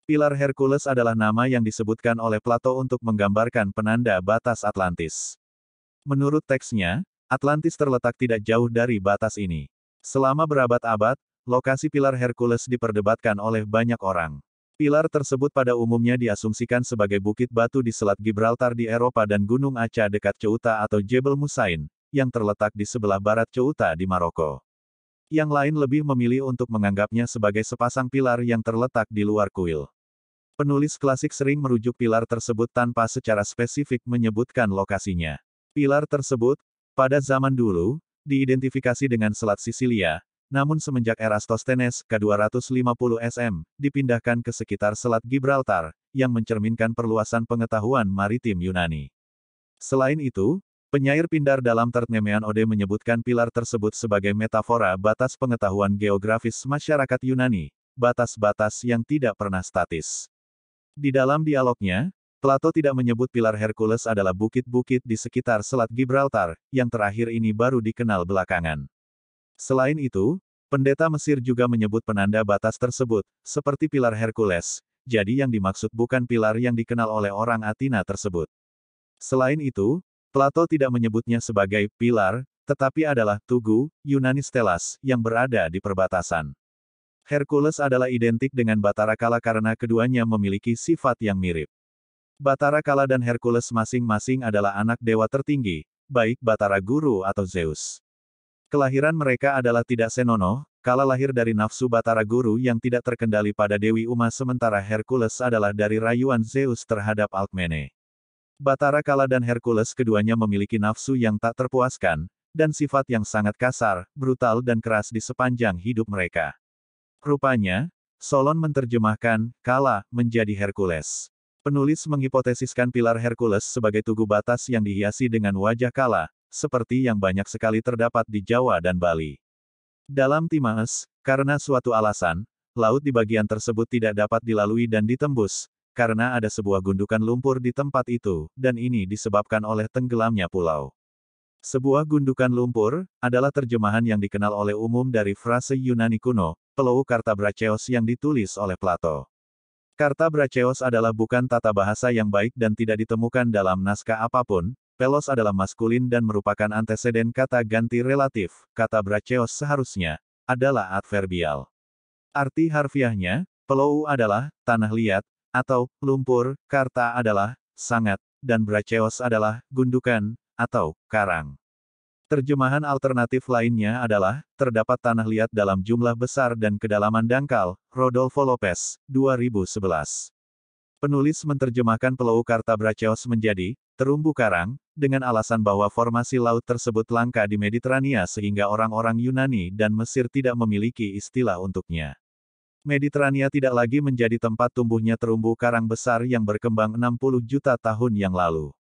Pilar Hercules adalah nama yang disebutkan oleh Plato untuk menggambarkan penanda batas Atlantis. Menurut teksnya, Atlantis terletak tidak jauh dari batas ini. Selama berabad-abad, lokasi pilar Hercules diperdebatkan oleh banyak orang. Pilar tersebut pada umumnya diasumsikan sebagai bukit batu di Selat Gibraltar di Eropa dan Gunung Aca dekat Ceuta atau Jebel Musain, yang terletak di sebelah barat Ceuta di Maroko. Yang lain lebih memilih untuk menganggapnya sebagai sepasang pilar yang terletak di luar kuil. Penulis klasik sering merujuk pilar tersebut tanpa secara spesifik menyebutkan lokasinya. Pilar tersebut, pada zaman dulu, diidentifikasi dengan Selat Sisilia, namun semenjak Eratosthenes ke-250 SM, dipindahkan ke sekitar Selat Gibraltar, yang mencerminkan perluasan pengetahuan maritim Yunani. Selain itu, penyair Pindar dalam Tertnemean Ode menyebutkan pilar tersebut sebagai metafora batas pengetahuan geografis masyarakat Yunani, batas-batas yang tidak pernah statis. Di dalam dialognya, Plato tidak menyebut pilar Hercules adalah bukit-bukit di sekitar Selat Gibraltar, yang terakhir ini baru dikenal belakangan. Selain itu, pendeta Mesir juga menyebut penanda batas tersebut, seperti pilar Hercules, jadi yang dimaksud bukan pilar yang dikenal oleh orang Athena tersebut. Selain itu, Plato tidak menyebutnya sebagai pilar, tetapi adalah tugu, Yunani stelas, yang berada di perbatasan. Hercules adalah identik dengan Batara Kala karena keduanya memiliki sifat yang mirip. Batara Kala dan Hercules masing-masing adalah anak dewa tertinggi, baik Batara Guru atau Zeus. Kelahiran mereka adalah tidak senonoh, Kala lahir dari nafsu Batara Guru yang tidak terkendali pada Dewi Uma sementara Hercules adalah dari rayuan Zeus terhadap Alkmene. Batara Kala dan Hercules keduanya memiliki nafsu yang tak terpuaskan, dan sifat yang sangat kasar, brutal dan keras di sepanjang hidup mereka. Rupanya, Solon menerjemahkan Kala menjadi Hercules. Penulis menghipotesiskan pilar Hercules sebagai tugu batas yang dihiasi dengan wajah Kala, seperti yang banyak sekali terdapat di Jawa dan Bali. Dalam Timaeus, karena suatu alasan, laut di bagian tersebut tidak dapat dilalui dan ditembus, karena ada sebuah gundukan lumpur di tempat itu, dan ini disebabkan oleh tenggelamnya pulau. Sebuah gundukan lumpur, adalah terjemahan yang dikenal oleh umum dari frase Yunani kuno, Pelou Kartabracheos yang ditulis oleh Plato. Kartabracheos adalah bukan tata bahasa yang baik dan tidak ditemukan dalam naskah apapun, Pelos adalah maskulin dan merupakan anteseden kata ganti relatif, kata bracheos seharusnya, adalah adverbial. Arti harfiahnya, Pelou adalah, tanah liat, atau, lumpur, Karta adalah, sangat, dan bracheos adalah, gundukan, atau, karang. Terjemahan alternatif lainnya adalah, terdapat tanah liat dalam jumlah besar dan kedalaman dangkal, Rodolfo Lopez, 2011. Penulis menerjemahkan Pelou Kartabracheos menjadi, terumbu karang, dengan alasan bahwa formasi laut tersebut langka di Mediterania sehingga orang-orang Yunani dan Mesir tidak memiliki istilah untuknya. Mediterania tidak lagi menjadi tempat tumbuhnya terumbu karang besar yang berkembang 60 juta tahun yang lalu.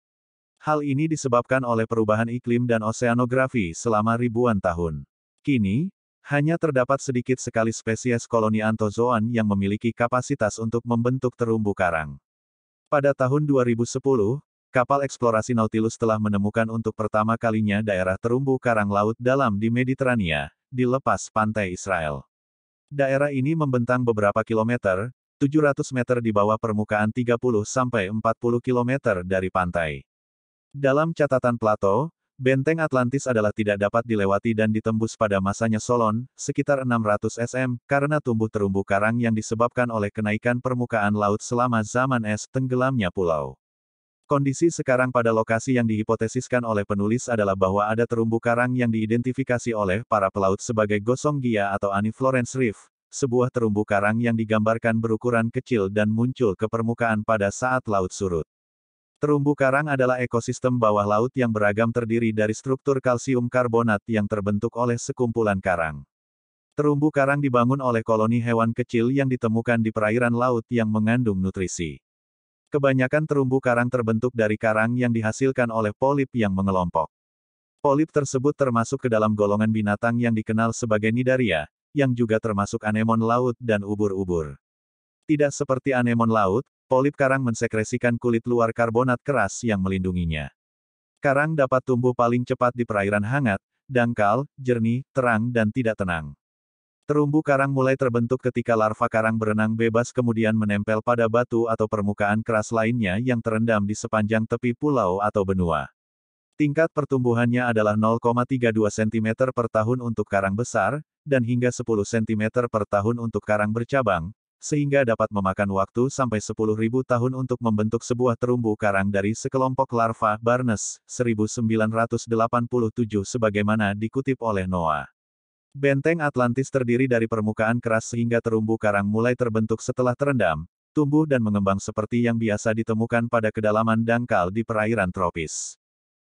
Hal ini disebabkan oleh perubahan iklim dan oseanografi selama ribuan tahun. Kini, hanya terdapat sedikit sekali spesies koloni anthozoan yang memiliki kapasitas untuk membentuk terumbu karang. Pada tahun 2010, kapal eksplorasi Nautilus telah menemukan untuk pertama kalinya daerah terumbu karang laut dalam di Mediterania, di lepas pantai Israel. Daerah ini membentang beberapa kilometer, 700 meter di bawah permukaan 30-40 kilometer dari pantai. Dalam catatan Plato, benteng Atlantis adalah tidak dapat dilewati dan ditembus pada masanya Solon, sekitar 600 SM, karena tumbuh terumbu karang yang disebabkan oleh kenaikan permukaan laut selama zaman es tenggelamnya pulau. Kondisi sekarang pada lokasi yang dihipotesiskan oleh penulis adalah bahwa ada terumbu karang yang diidentifikasi oleh para pelaut sebagai Gosong Gia atau Annie Florence Reef, sebuah terumbu karang yang digambarkan berukuran kecil dan muncul ke permukaan pada saat laut surut. Terumbu karang adalah ekosistem bawah laut yang beragam terdiri dari struktur kalsium karbonat yang terbentuk oleh sekumpulan karang. Terumbu karang dibangun oleh koloni hewan kecil yang ditemukan di perairan laut yang mengandung nutrisi. Kebanyakan terumbu karang terbentuk dari karang yang dihasilkan oleh polip yang mengelompok. Polip tersebut termasuk ke dalam golongan binatang yang dikenal sebagai Nidaria, yang juga termasuk anemon laut dan ubur-ubur. Tidak seperti anemon laut, polip karang mensekresikan kulit luar karbonat keras yang melindunginya. Karang dapat tumbuh paling cepat di perairan hangat, dangkal, jernih, terang dan tidak tenang. Terumbu karang mulai terbentuk ketika larva karang berenang bebas kemudian menempel pada batu atau permukaan keras lainnya yang terendam di sepanjang tepi pulau atau benua. Tingkat pertumbuhannya adalah 0,32 cm per tahun untuk karang besar, dan hingga 10 cm per tahun untuk karang bercabang, sehingga dapat memakan waktu sampai 10.000 tahun untuk membentuk sebuah terumbu karang dari sekelompok larva. Barnes, 1987 sebagaimana dikutip oleh Noah. Benteng Atlantis terdiri dari permukaan keras sehingga terumbu karang mulai terbentuk setelah terendam, tumbuh dan mengembang seperti yang biasa ditemukan pada kedalaman dangkal di perairan tropis.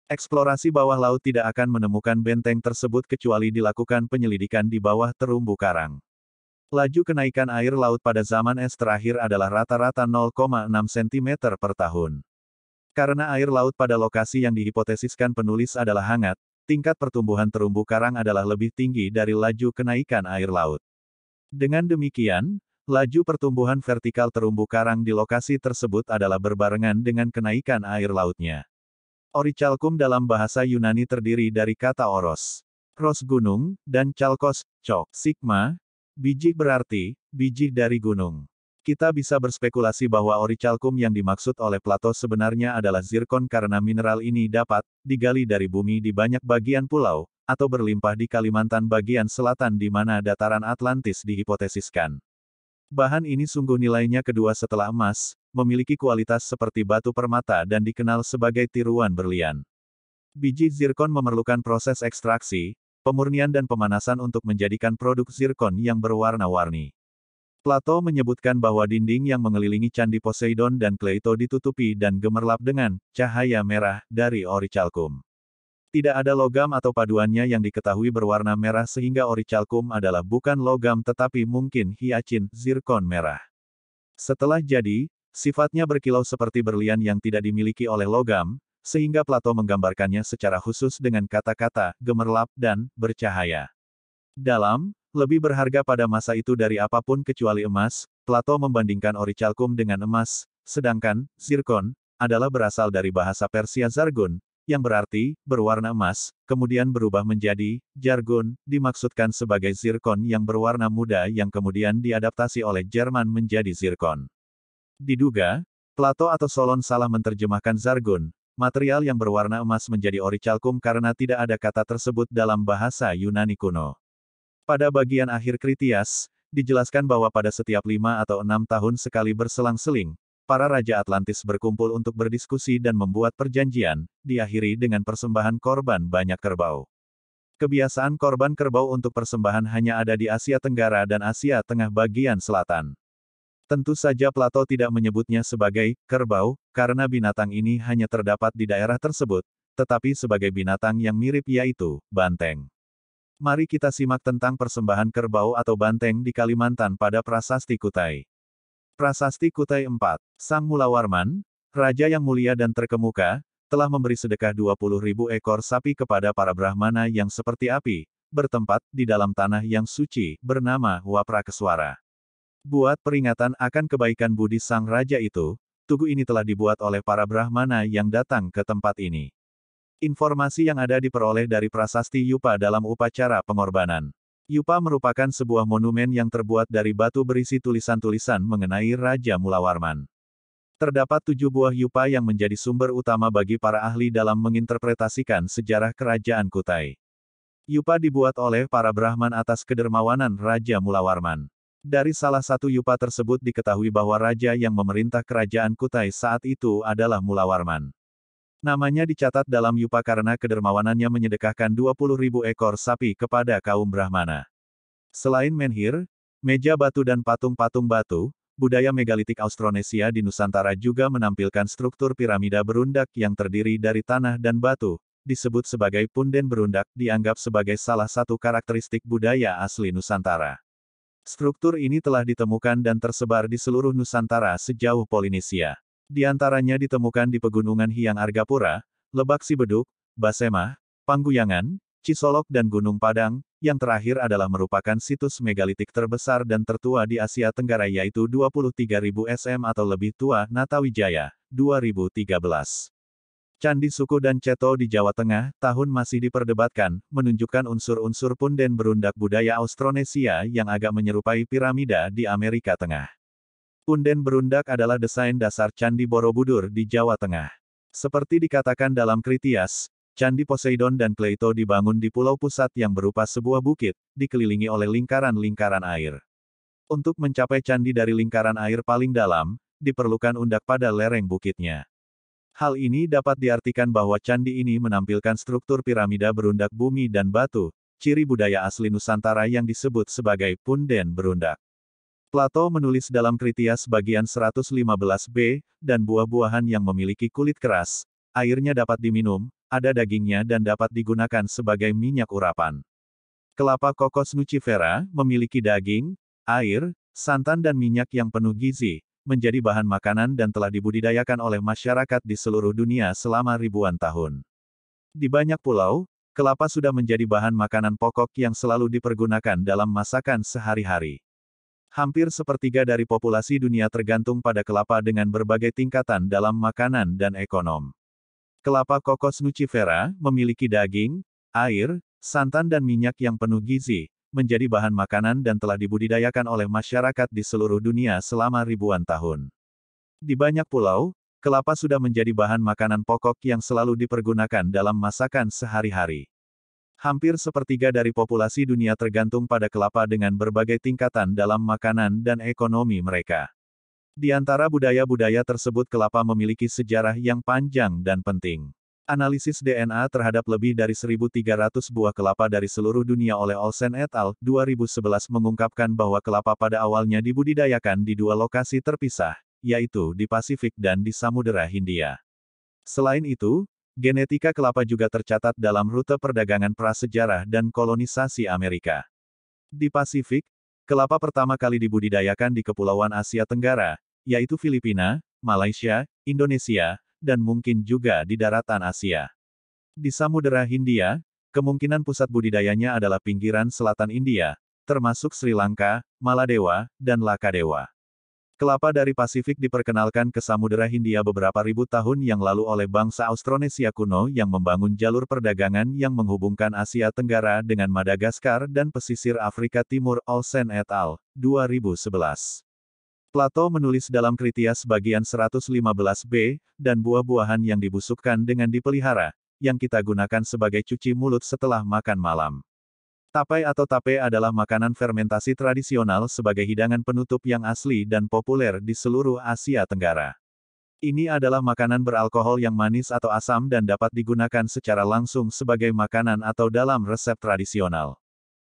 Eksplorasi bawah laut tidak akan menemukan benteng tersebut kecuali dilakukan penyelidikan di bawah terumbu karang. Laju kenaikan air laut pada zaman es terakhir adalah rata-rata 0,6 cm per tahun. Karena air laut pada lokasi yang dihipotesiskan penulis adalah hangat, tingkat pertumbuhan terumbu karang adalah lebih tinggi dari laju kenaikan air laut. Dengan demikian, laju pertumbuhan vertikal terumbu karang di lokasi tersebut adalah berbarengan dengan kenaikan air lautnya. Orichalcum dalam bahasa Yunani terdiri dari kata oros, ros gunung, dan chalkos, cok, sigma, biji berarti, biji dari gunung. Kita bisa berspekulasi bahwa orichalcum yang dimaksud oleh Plato sebenarnya adalah zirkon karena mineral ini dapat digali dari bumi di banyak bagian pulau, atau berlimpah di Kalimantan bagian selatan di mana dataran Atlantis dihipotesiskan. Bahan ini sungguh nilainya kedua setelah emas, memiliki kualitas seperti batu permata dan dikenal sebagai tiruan berlian. Biji zirkon memerlukan proses ekstraksi, pemurnian dan pemanasan untuk menjadikan produk zirkon yang berwarna-warni. Plato menyebutkan bahwa dinding yang mengelilingi candi Poseidon dan Kleito ditutupi dan gemerlap dengan cahaya merah dari orichalcum. Tidak ada logam atau paduannya yang diketahui berwarna merah sehingga orichalcum adalah bukan logam tetapi mungkin hiacin, zirkon merah. Setelah jadi, sifatnya berkilau seperti berlian yang tidak dimiliki oleh logam, sehingga Plato menggambarkannya secara khusus dengan kata-kata gemerlap dan bercahaya. Lebih berharga pada masa itu dari apapun kecuali emas, Plato membandingkan orichalcum dengan emas, sedangkan zirkon adalah berasal dari bahasa Persia zargun, yang berarti berwarna emas, kemudian berubah menjadi jargon, dimaksudkan sebagai zirkon yang berwarna muda yang kemudian diadaptasi oleh Jerman menjadi zirkon. Diduga, Plato atau Solon salah menerjemahkan zargon, material yang berwarna emas menjadi orichalcum karena tidak ada kata tersebut dalam bahasa Yunani kuno. Pada bagian akhir Kritias, dijelaskan bahwa pada setiap 5 atau 6 tahun sekali berselang-seling, para raja Atlantis berkumpul untuk berdiskusi dan membuat perjanjian, diakhiri dengan persembahan korban banyak kerbau. Kebiasaan korban kerbau untuk persembahan hanya ada di Asia Tenggara dan Asia Tengah bagian selatan. Tentu saja Plato tidak menyebutnya sebagai kerbau, karena binatang ini hanya terdapat di daerah tersebut, tetapi sebagai binatang yang mirip yaitu banteng. Mari kita simak tentang persembahan kerbau atau banteng di Kalimantan pada Prasasti Kutai. Prasasti Kutai 4. Sang Mulawarman, raja yang mulia dan terkemuka, telah memberi sedekah 20.000 ekor sapi kepada para Brahmana yang seperti api, bertempat di dalam tanah yang suci, bernama Waprakeswara. Buat peringatan akan kebaikan budi sang raja itu, tugu ini telah dibuat oleh para Brahmana yang datang ke tempat ini. Informasi yang ada diperoleh dari prasasti Yupa dalam upacara pengorbanan. Yupa merupakan sebuah monumen yang terbuat dari batu berisi tulisan-tulisan mengenai Raja Mulawarman. Terdapat 7 buah Yupa yang menjadi sumber utama bagi para ahli dalam menginterpretasikan sejarah kerajaan Kutai. Yupa dibuat oleh para Brahman atas kedermawanan Raja Mulawarman. Dari salah satu Yupa tersebut diketahui bahwa raja yang memerintah kerajaan Kutai saat itu adalah Mulawarman. Namanya dicatat dalam Yupa karena kedermawanannya menyedekahkan 20.000 ekor sapi kepada kaum Brahmana. Selain menhir, meja batu dan patung-patung batu, budaya megalitik Austronesia di Nusantara juga menampilkan struktur piramida berundak yang terdiri dari tanah dan batu, disebut sebagai punden berundak, dianggap sebagai salah satu karakteristik budaya asli Nusantara. Struktur ini telah ditemukan dan tersebar di seluruh Nusantara sejauh Polinesia. Di antaranya ditemukan di Pegunungan Hyang Argapura, Lebak Sibeduk, Basemah, Pangguyangan, Cisolok dan Gunung Padang, yang terakhir adalah merupakan situs megalitik terbesar dan tertua di Asia Tenggara yaitu 23.000 SM atau lebih tua, Natawijaya, 2013. Candi Suku dan Ceto di Jawa Tengah, tahun masih diperdebatkan, menunjukkan unsur-unsur punden berundak budaya Austronesia yang agak menyerupai piramida di Amerika Tengah. Punden berundak adalah desain dasar Candi Borobudur di Jawa Tengah. Seperti dikatakan dalam Kritias, Candi Poseidon dan Kleito dibangun di pulau pusat yang berupa sebuah bukit, dikelilingi oleh lingkaran-lingkaran air. Untuk mencapai candi dari lingkaran air paling dalam, diperlukan undak pada lereng bukitnya. Hal ini dapat diartikan bahwa candi ini menampilkan struktur piramida berundak bumi dan batu, ciri budaya asli Nusantara yang disebut sebagai punden berundak. Plato menulis dalam Kritias bagian 115b, dan buah-buahan yang memiliki kulit keras, airnya dapat diminum, ada dagingnya dan dapat digunakan sebagai minyak urapan. Kelapa Cocos nucifera memiliki daging, air, santan dan minyak yang penuh gizi, menjadi bahan makanan dan telah dibudidayakan oleh masyarakat di seluruh dunia selama ribuan tahun. Di banyak pulau, kelapa sudah menjadi bahan makanan pokok yang selalu dipergunakan dalam masakan sehari-hari. Hampir sepertiga dari populasi dunia tergantung pada kelapa dengan berbagai tingkatan dalam makanan dan ekonom. Kelapa Cocos nucifera memiliki daging, air, santan dan minyak yang penuh gizi, menjadi bahan makanan dan telah dibudidayakan oleh masyarakat di seluruh dunia selama ribuan tahun. Di banyak pulau, kelapa sudah menjadi bahan makanan pokok yang selalu dipergunakan dalam masakan sehari-hari. Hampir sepertiga dari populasi dunia tergantung pada kelapa dengan berbagai tingkatan dalam makanan dan ekonomi mereka. Di antara budaya-budaya tersebut kelapa memiliki sejarah yang panjang dan penting. Analisis DNA terhadap lebih dari 1.300 buah kelapa dari seluruh dunia oleh Olsen et al. 2011 mengungkapkan bahwa kelapa pada awalnya dibudidayakan di dua lokasi terpisah, yaitu di Pasifik dan di Samudera Hindia. Selain itu, genetika kelapa juga tercatat dalam rute perdagangan prasejarah dan kolonisasi Amerika. Di Pasifik, kelapa pertama kali dibudidayakan di Kepulauan Asia Tenggara, yaitu Filipina, Malaysia, Indonesia, dan mungkin juga di daratan Asia. Di Samudera Hindia, kemungkinan pusat budidayanya adalah pinggiran selatan India, termasuk Sri Lanka, Maladewa, dan Lakadewa. Kelapa dari Pasifik diperkenalkan ke Samudera Hindia beberapa ribu tahun yang lalu oleh bangsa Austronesia kuno yang membangun jalur perdagangan yang menghubungkan Asia Tenggara dengan Madagaskar dan pesisir Afrika Timur. Olsen et al. 2011. Plato menulis dalam Kritias bagian 115b, dan buah-buahan yang dibusukkan dengan dipelihara, yang kita gunakan sebagai cuci mulut setelah makan malam. Tapai atau tape adalah makanan fermentasi tradisional sebagai hidangan penutup yang asli dan populer di seluruh Asia Tenggara. Ini adalah makanan beralkohol yang manis atau asam dan dapat digunakan secara langsung sebagai makanan atau dalam resep tradisional.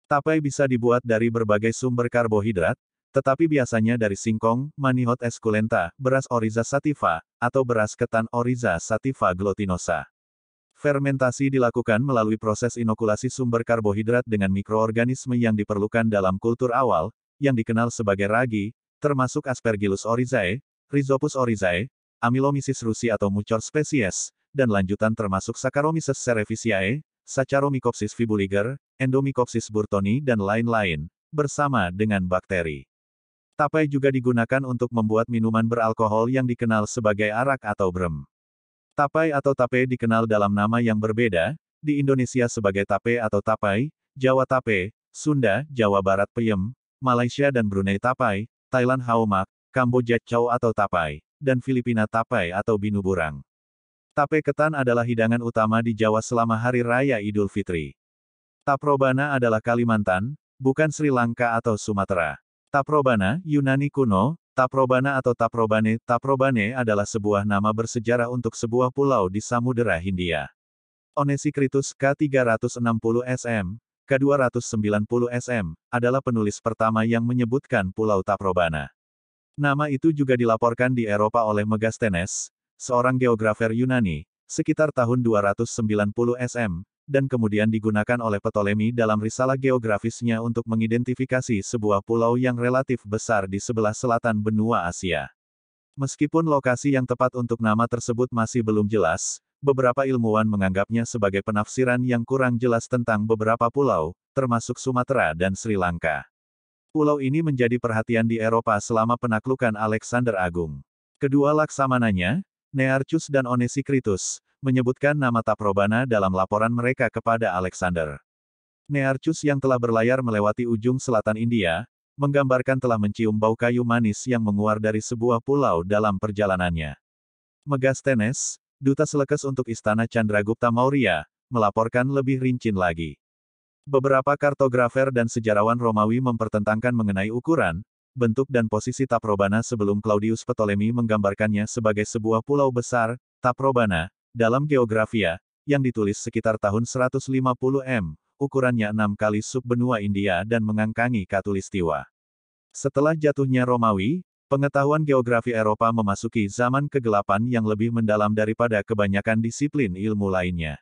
Tapai bisa dibuat dari berbagai sumber karbohidrat, tetapi biasanya dari singkong, manihot esculenta, beras Oryza sativa, atau beras ketan Oryza sativa glutinosa. Fermentasi dilakukan melalui proses inokulasi sumber karbohidrat dengan mikroorganisme yang diperlukan dalam kultur awal, yang dikenal sebagai ragi, termasuk Aspergillus oryzae, Rhizopus oryzae, Amylomyces rusi atau Mucor species, dan lanjutan termasuk Saccharomyces cerevisiae, Saccharomycopsis fibuliger, Endomycopsis burtoni dan lain-lain, bersama dengan bakteri. Tapai juga digunakan untuk membuat minuman beralkohol yang dikenal sebagai arak atau brem. Tapai atau tape dikenal dalam nama yang berbeda, di Indonesia sebagai tape atau tapai, Jawa tape, Sunda, Jawa Barat peyem, Malaysia dan Brunei tapai, Thailand haomak, Kamboja chow atau tapai, dan Filipina tapai atau binuburang. Tape ketan adalah hidangan utama di Jawa selama Hari Raya Idul Fitri. Taprobana adalah Kalimantan, bukan Sri Lanka atau Sumatera. Taprobana, Yunani kuno, Taprobana atau Taprobane. Taprobane adalah sebuah nama bersejarah untuk sebuah pulau di Samudera Hindia. Onesicritus K360 sm, K290 sm, adalah penulis pertama yang menyebutkan Pulau Taprobana. Nama itu juga dilaporkan di Eropa oleh Megasthenes, seorang geografer Yunani, sekitar tahun 290 sm, dan kemudian digunakan oleh Ptolemy dalam risalah geografisnya untuk mengidentifikasi sebuah pulau yang relatif besar di sebelah selatan benua Asia. Meskipun lokasi yang tepat untuk nama tersebut masih belum jelas, beberapa ilmuwan menganggapnya sebagai penafsiran yang kurang jelas tentang beberapa pulau, termasuk Sumatera dan Sri Lanka. Pulau ini menjadi perhatian di Eropa selama penaklukan Alexander Agung. Kedua laksamananya, Nearchus dan Onesicritus, menyebutkan nama Taprobana dalam laporan mereka kepada Alexander. Nearchus yang telah berlayar melewati ujung selatan India, menggambarkan telah mencium bau kayu manis yang menguar dari sebuah pulau dalam perjalanannya. Megasthenes, duta Seleucus untuk Istana Chandragupta Maurya, melaporkan lebih rinci lagi. Beberapa kartografer dan sejarawan Romawi mempertentangkan mengenai ukuran, bentuk dan posisi Taprobana sebelum Claudius Ptolemy menggambarkannya sebagai sebuah pulau besar, Taprobana, dalam Geografia, yang ditulis sekitar tahun 150 m, ukurannya 6 kali subbenua India dan mengangkangi Khatulistiwa. Setelah jatuhnya Romawi, pengetahuan geografi Eropa memasuki zaman kegelapan yang lebih mendalam daripada kebanyakan disiplin ilmu lainnya.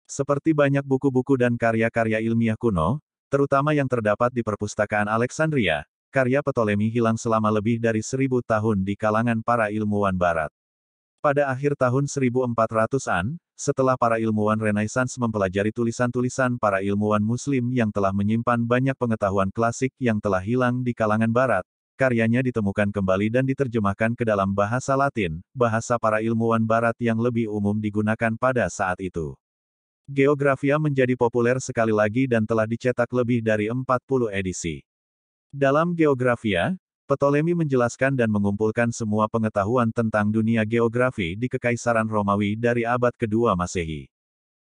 Seperti banyak buku-buku dan karya-karya ilmiah kuno, terutama yang terdapat di perpustakaan Alexandria, karya Ptolemy hilang selama lebih dari 1000 tahun di kalangan para ilmuwan Barat. Pada akhir tahun 1400-an, setelah para ilmuwan Renaissance mempelajari tulisan-tulisan para ilmuwan Muslim yang telah menyimpan banyak pengetahuan klasik yang telah hilang di kalangan Barat, karyanya ditemukan kembali dan diterjemahkan ke dalam bahasa Latin, bahasa para ilmuwan Barat yang lebih umum digunakan pada saat itu. Geografia menjadi populer sekali lagi dan telah dicetak lebih dari 40 edisi. Dalam Geografia, Ptolemy menjelaskan dan mengumpulkan semua pengetahuan tentang dunia geografi di Kekaisaran Romawi dari abad kedua Masehi.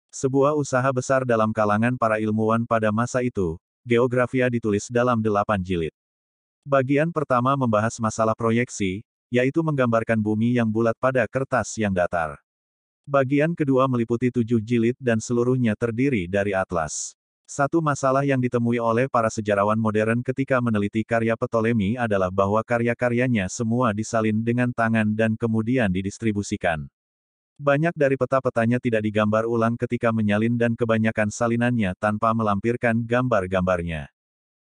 Sebuah usaha besar dalam kalangan para ilmuwan pada masa itu, Geografia ditulis dalam 8 jilid. Bagian pertama membahas masalah proyeksi, yaitu menggambarkan bumi yang bulat pada kertas yang datar. Bagian kedua meliputi 7 jilid dan seluruhnya terdiri dari atlas. Satu masalah yang ditemui oleh para sejarawan modern ketika meneliti karya Ptolemy adalah bahwa karya-karyanya semua disalin dengan tangan dan kemudian didistribusikan. Banyak dari peta-petanya tidak digambar ulang ketika menyalin dan kebanyakan salinannya tanpa melampirkan gambar-gambarnya.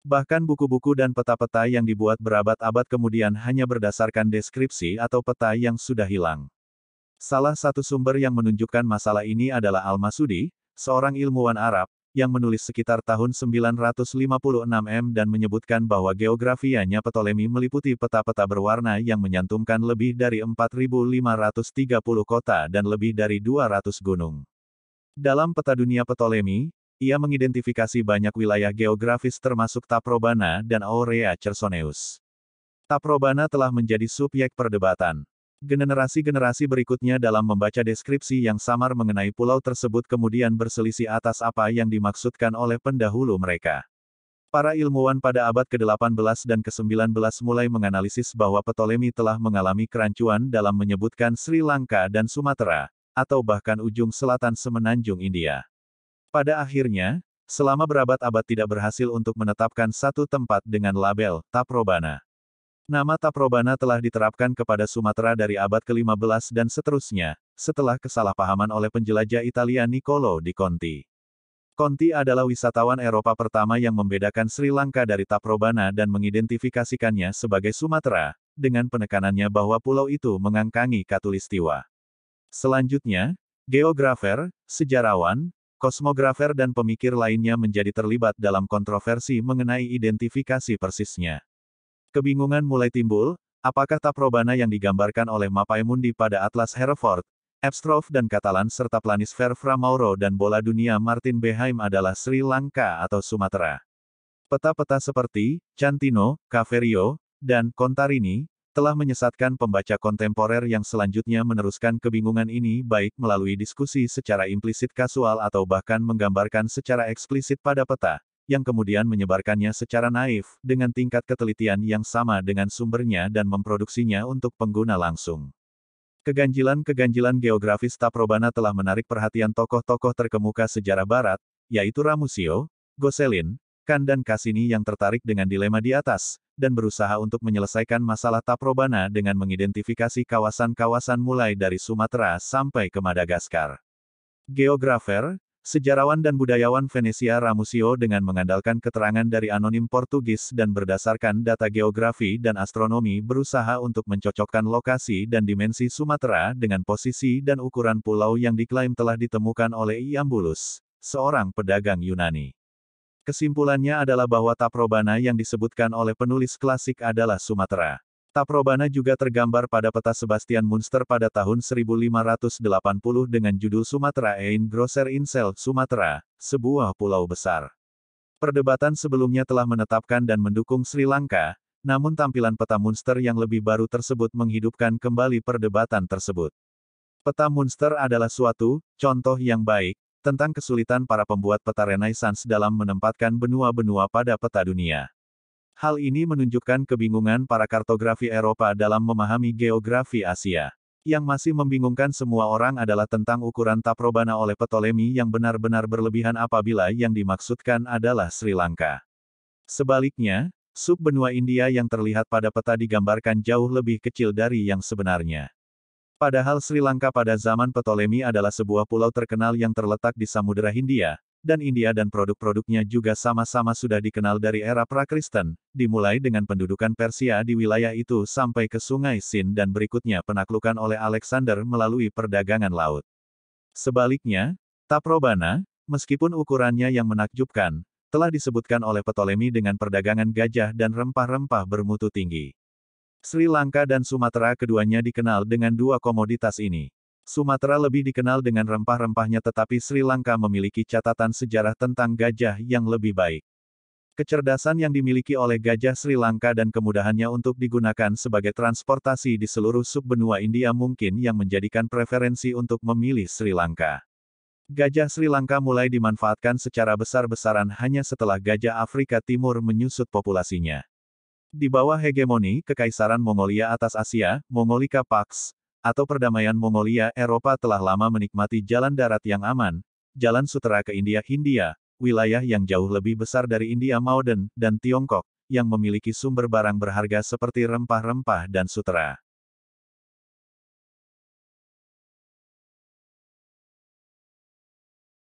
Bahkan buku-buku dan peta-peta yang dibuat berabad-abad kemudian hanya berdasarkan deskripsi atau peta yang sudah hilang. Salah satu sumber yang menunjukkan masalah ini adalah Al-Masudi, seorang ilmuwan Arab, yang menulis sekitar tahun 956 m dan menyebutkan bahwa geografianya Ptolemy meliputi peta-peta berwarna yang menyantumkan lebih dari 4.530 kota dan lebih dari 200 gunung. Dalam peta dunia Ptolemy, ia mengidentifikasi banyak wilayah geografis termasuk Taprobana dan Aurea Chersonesus. Taprobana telah menjadi subjek perdebatan. Generasi-generasi berikutnya dalam membaca deskripsi yang samar mengenai pulau tersebut kemudian berselisih atas apa yang dimaksudkan oleh pendahulu mereka. Para ilmuwan pada abad ke-18 dan ke-19 mulai menganalisis bahwa Ptolemy telah mengalami kerancuan dalam menyebutkan Sri Lanka dan Sumatera, atau bahkan ujung selatan semenanjung India. Pada akhirnya, selama berabad-abad tidak berhasil untuk menetapkan satu tempat dengan label Taprobana. Nama Taprobana telah diterapkan kepada Sumatera dari abad ke-15 dan seterusnya, setelah kesalahpahaman oleh penjelajah Italia Niccolo di Conti. Conti adalah wisatawan Eropa pertama yang membedakan Sri Lanka dari Taprobana dan mengidentifikasikannya sebagai Sumatera, dengan penekanannya bahwa pulau itu mengangkangi Khatulistiwa. Selanjutnya, geografer, sejarawan, kosmografer dan pemikir lainnya menjadi terlibat dalam kontroversi mengenai identifikasi persisnya. Kebingungan mulai timbul, apakah Taprobana yang digambarkan oleh Mappaemundi pada Atlas Hereford, Ebstroff dan Catalan serta Planisfer Fra Mauro dan bola dunia Martin Behaim adalah Sri Lanka atau Sumatera. Peta-peta seperti Cantino, Caverio, dan Contarini telah menyesatkan pembaca kontemporer yang selanjutnya meneruskan kebingungan ini baik melalui diskusi secara implisit kasual atau bahkan menggambarkan secara eksplisit pada peta, yang kemudian menyebarkannya secara naif, dengan tingkat ketelitian yang sama dengan sumbernya dan memproduksinya untuk pengguna langsung. Keganjilan-keganjilan geografis Taprobana telah menarik perhatian tokoh-tokoh terkemuka sejarah Barat, yaitu Ramusio, Gosselin, Kan dan Cassini yang tertarik dengan dilema di atas, dan berusaha untuk menyelesaikan masalah Taprobana dengan mengidentifikasi kawasan-kawasan mulai dari Sumatera sampai ke Madagaskar. Geografer, sejarawan dan budayawan Venesia Ramusio dengan mengandalkan keterangan dari anonim Portugis dan berdasarkan data geografi dan astronomi berusaha untuk mencocokkan lokasi dan dimensi Sumatera dengan posisi dan ukuran pulau yang diklaim telah ditemukan oleh Iambulus, seorang pedagang Yunani. Kesimpulannya adalah bahwa Taprobana yang disebutkan oleh penulis klasik adalah Sumatera. Taprobana juga tergambar pada peta Sebastian Munster pada tahun 1580 dengan judul Sumatera Ein Grosser Insel, Sumatera, sebuah pulau besar. Perdebatan sebelumnya telah menetapkan dan mendukung Sri Lanka, namun tampilan peta Munster yang lebih baru tersebut menghidupkan kembali perdebatan tersebut. Peta Munster adalah suatu contoh yang baik tentang kesulitan para pembuat peta Renaissance dalam menempatkan benua-benua pada peta dunia. Hal ini menunjukkan kebingungan para kartografi Eropa dalam memahami geografi Asia. Yang masih membingungkan semua orang adalah tentang ukuran Taprobana oleh Ptolemy yang benar-benar berlebihan apabila yang dimaksudkan adalah Sri Lanka. Sebaliknya, sub-benua India yang terlihat pada peta digambarkan jauh lebih kecil dari yang sebenarnya. Padahal Sri Lanka pada zaman Ptolemy adalah sebuah pulau terkenal yang terletak di Samudera Hindia, dan India dan produk-produknya juga sama-sama sudah dikenal dari era pra-Kristen, dimulai dengan pendudukan Persia di wilayah itu sampai ke Sungai Sind dan berikutnya penaklukan oleh Alexander melalui perdagangan laut. Sebaliknya, Taprobana, meskipun ukurannya yang menakjubkan, telah disebutkan oleh Ptolemy dengan perdagangan gajah dan rempah-rempah bermutu tinggi. Sri Lanka dan Sumatera keduanya dikenal dengan dua komoditas ini. Sumatera lebih dikenal dengan rempah-rempahnya tetapi Sri Lanka memiliki catatan sejarah tentang gajah yang lebih baik. Kecerdasan yang dimiliki oleh gajah Sri Lanka dan kemudahannya untuk digunakan sebagai transportasi di seluruh sub-benua India mungkin yang menjadikan preferensi untuk memilih Sri Lanka. Gajah Sri Lanka mulai dimanfaatkan secara besar-besaran hanya setelah gajah Afrika Timur menyusut populasinya. Di bawah hegemoni Kekaisaran Mongolia atas Asia, Mongolika Pax, atau perdamaian Mongolia, Eropa telah lama menikmati jalan darat yang aman, jalan sutera ke Hindia, wilayah yang jauh lebih besar dari India modern, dan Tiongkok, yang memiliki sumber barang berharga seperti rempah-rempah dan sutera.